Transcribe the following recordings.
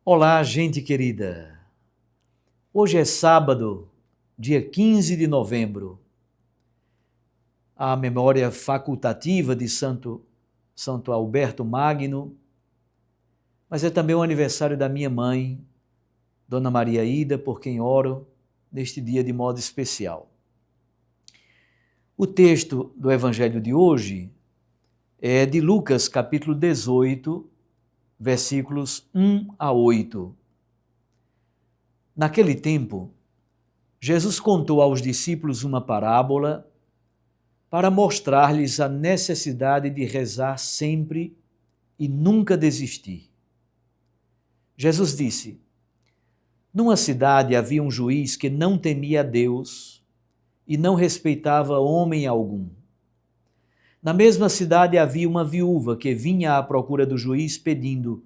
Olá, gente querida. Hoje é sábado, dia 15 de novembro. A memória facultativa de Santo Alberto Magno, mas é também o aniversário da minha mãe, Dona Maria Ida, por quem oro neste dia de modo especial. O texto do Evangelho de hoje é de Lucas, capítulo 18, versículos 1 a 8. Naquele tempo, Jesus contou aos discípulos uma parábola para mostrar-lhes a necessidade de rezar sempre e nunca desistir. Jesus disse: Numa cidade havia um juiz que não temia a Deus e não respeitava homem algum. Na mesma cidade havia uma viúva que vinha à procura do juiz pedindo: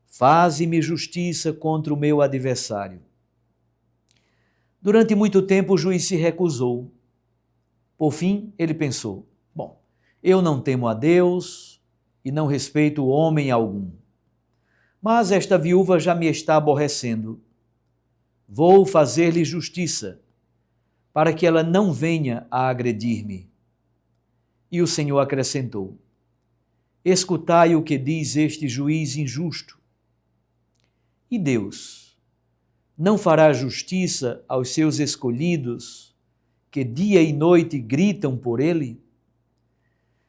Faze-me justiça contra o meu adversário. Durante muito tempo o juiz se recusou. Por fim, ele pensou: bom, eu não temo a Deus e não respeito homem algum. Mas esta viúva já me está aborrecendo. Vou fazer-lhe justiça, para que ela não venha a agredir-me. E o Senhor acrescentou: Escutai o que diz este juiz injusto. E Deus não fará justiça aos seus escolhidos, que dia e noite gritam por ele?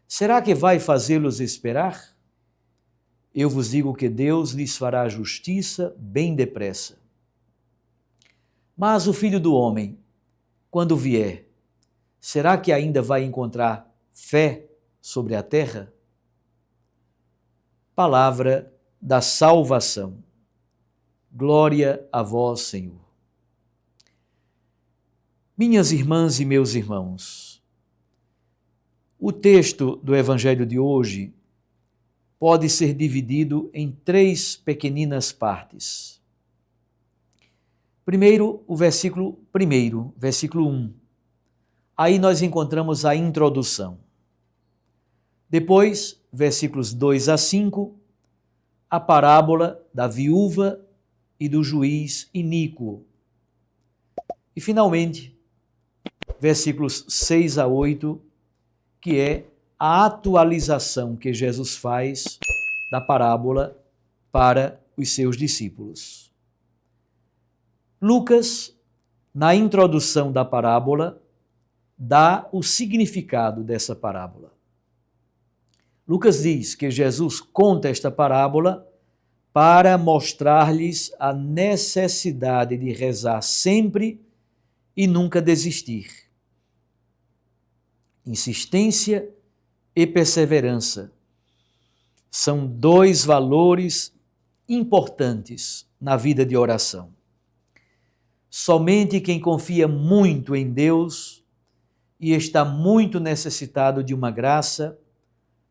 Será que vai fazê-los esperar? Eu vos digo que Deus lhes fará justiça bem depressa. Mas o Filho do Homem, quando vier, será que ainda vai encontrar fé sobre a terra? Palavra da salvação. Glória a vós, Senhor. Minhas irmãs e meus irmãos, o texto do Evangelho de hoje pode ser dividido em três pequeninas partes. Primeiro, o versículo 1. Aí nós encontramos a introdução. Depois, versículos 2 a 5, a parábola da viúva e do juiz iníquo. E, finalmente, versículos 6 a 8, que é a atualização que Jesus faz da parábola para os seus discípulos. Lucas, na introdução da parábola, dá o significado dessa parábola. Lucas diz que Jesus conta esta parábola para mostrar-lhes a necessidade de rezar sempre e nunca desistir. Insistência e perseverança são dois valores importantes na vida de oração. Somente quem confia muito em Deus e está muito necessitado de uma graça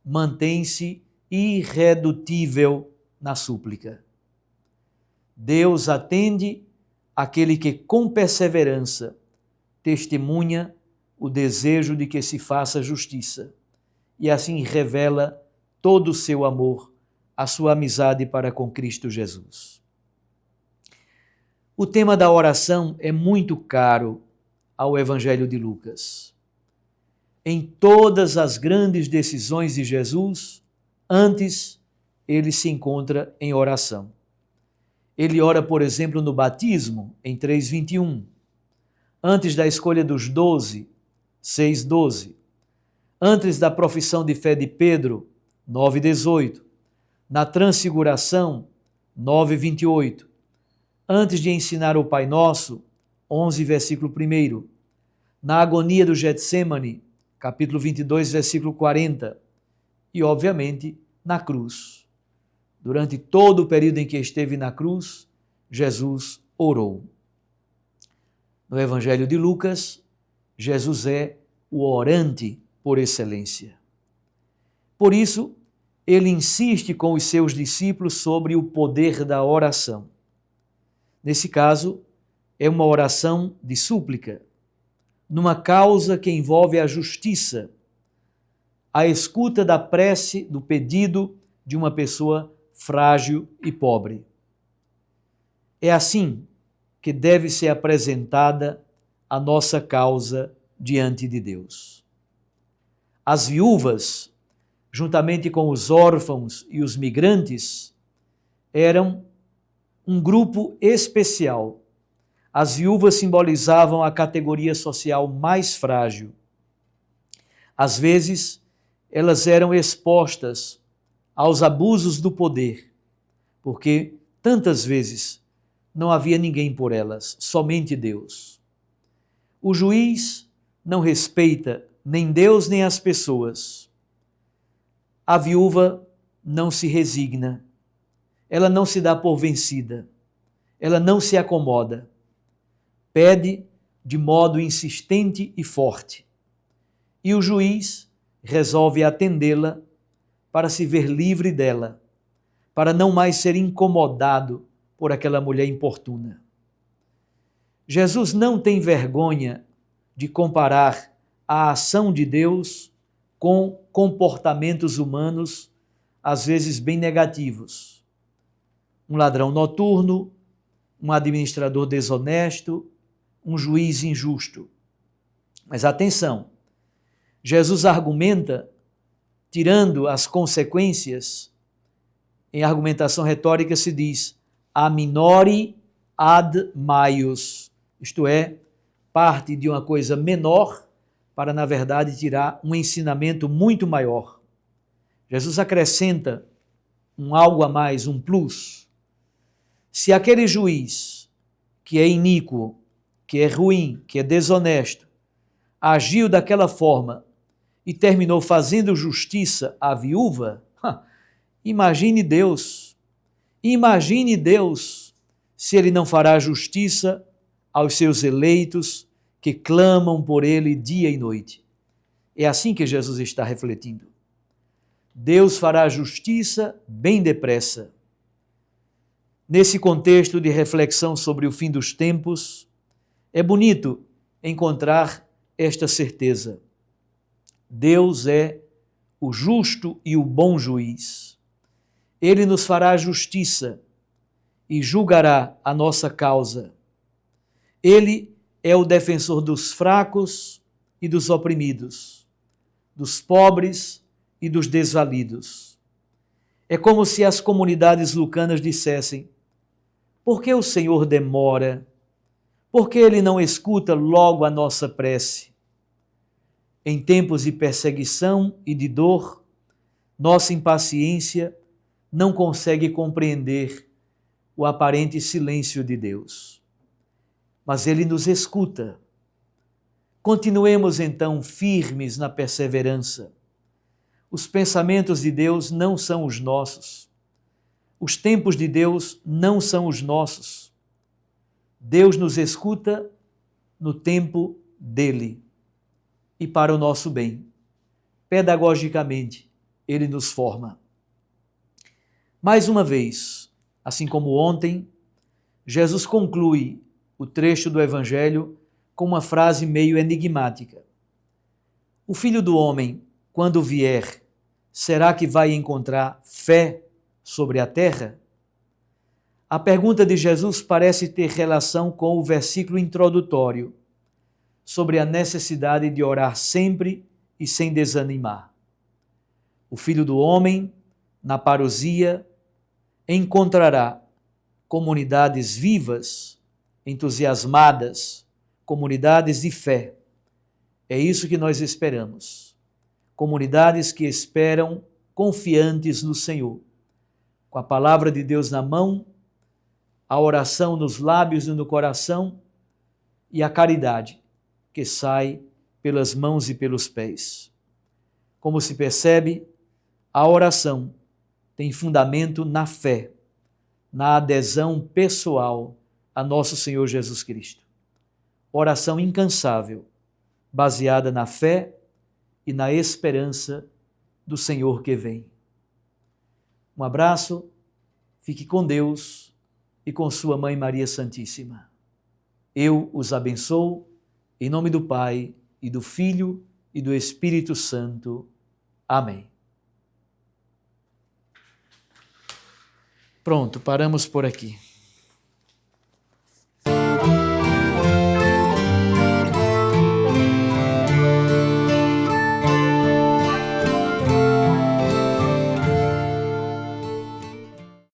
mantém-se irredutível na súplica. Deus atende aquele que com perseverança testemunha o desejo de que se faça justiça e assim revela todo o seu amor, a sua amizade para com Cristo Jesus. O tema da oração é muito caro ao Evangelho de Lucas. Em todas as grandes decisões de Jesus, antes ele se encontra em oração. Ele ora, por exemplo, no batismo, em 3:21, antes da escolha dos 12, 6:12, antes da profissão de fé de Pedro, 9:18, na transfiguração, 9:28, antes de ensinar o Pai Nosso, 11, versículo 1, na agonia do Getsêmani, capítulo 22, versículo 40, e, obviamente, na cruz. Durante todo o período em que esteve na cruz, Jesus orou. No Evangelho de Lucas, Jesus é o orante por excelência. Por isso, ele insiste com os seus discípulos sobre o poder da oração. Nesse caso, é uma oração de súplica, numa causa que envolve a justiça, a escuta da prece, do pedido de uma pessoa frágil e pobre. É assim que deve ser apresentada a nossa causa diante de Deus. As viúvas, juntamente com os órfãos e os migrantes, eram um grupo especial. As viúvas simbolizavam a categoria social mais frágil. Às vezes, elas eram expostas aos abusos do poder, porque tantas vezes não havia ninguém por elas, somente Deus. O juiz não respeita nem Deus nem as pessoas. A viúva não se resigna, ela não se dá por vencida, ela não se acomoda, pede de modo insistente e forte. E o juiz resolve atendê-la para se ver livre dela, para não mais ser incomodado por aquela mulher importuna. Jesus não tem vergonha de comparar a ação de Deus com comportamentos humanos, às vezes bem negativos. Um ladrão noturno, um administrador desonesto, um juiz injusto. Mas atenção, Jesus argumenta, tirando as consequências. Em argumentação retórica se diz a minori ad maius, isto é, parte de uma coisa menor para, na verdade, tirar um ensinamento muito maior. Jesus acrescenta um algo a mais, um plus. Se aquele juiz que é iníquo, que é ruim, que é desonesto, agiu daquela forma e terminou fazendo justiça à viúva, imagine Deus se ele não fará justiça aos seus eleitos que clamam por ele dia e noite. É assim que Jesus está refletindo. Deus fará justiça bem depressa. Nesse contexto de reflexão sobre o fim dos tempos, é bonito encontrar esta certeza. Deus é o justo e o bom juiz. Ele nos fará justiça e julgará a nossa causa. Ele é o defensor dos fracos e dos oprimidos, dos pobres e dos desvalidos. É como se as comunidades lucanas dissessem: por que o Senhor demora? Por que ele não escuta logo a nossa prece? Em tempos de perseguição e de dor, nossa impaciência não consegue compreender o aparente silêncio de Deus. Mas ele nos escuta. Continuemos então firmes na perseverança. Os pensamentos de Deus não são os nossos. Os tempos de Deus não são os nossos. Deus nos escuta no tempo dele e para o nosso bem. Pedagogicamente, ele nos forma. Mais uma vez, assim como ontem, Jesus conclui o trecho do Evangelho com uma frase meio enigmática. O Filho do Homem, quando vier, será que vai encontrar fé sobre a terra? A pergunta de Jesus parece ter relação com o versículo introdutório, sobre a necessidade de orar sempre e sem desanimar. O Filho do Homem, na parousia, encontrará comunidades vivas, entusiasmadas, comunidades de fé. É isso que nós esperamos. Comunidades que esperam confiantes no Senhor, com a palavra de Deus na mão, a oração nos lábios e no coração e a caridade que sai pelas mãos e pelos pés. Como se percebe, a oração tem fundamento na fé, na adesão pessoal a nosso Senhor Jesus Cristo. Oração incansável, baseada na fé e na esperança do Senhor que vem. Um abraço, fique com Deus e com sua Mãe Maria Santíssima. Eu os abençoo, em nome do Pai, e do Filho, e do Espírito Santo. Amém. Pronto, paramos por aqui.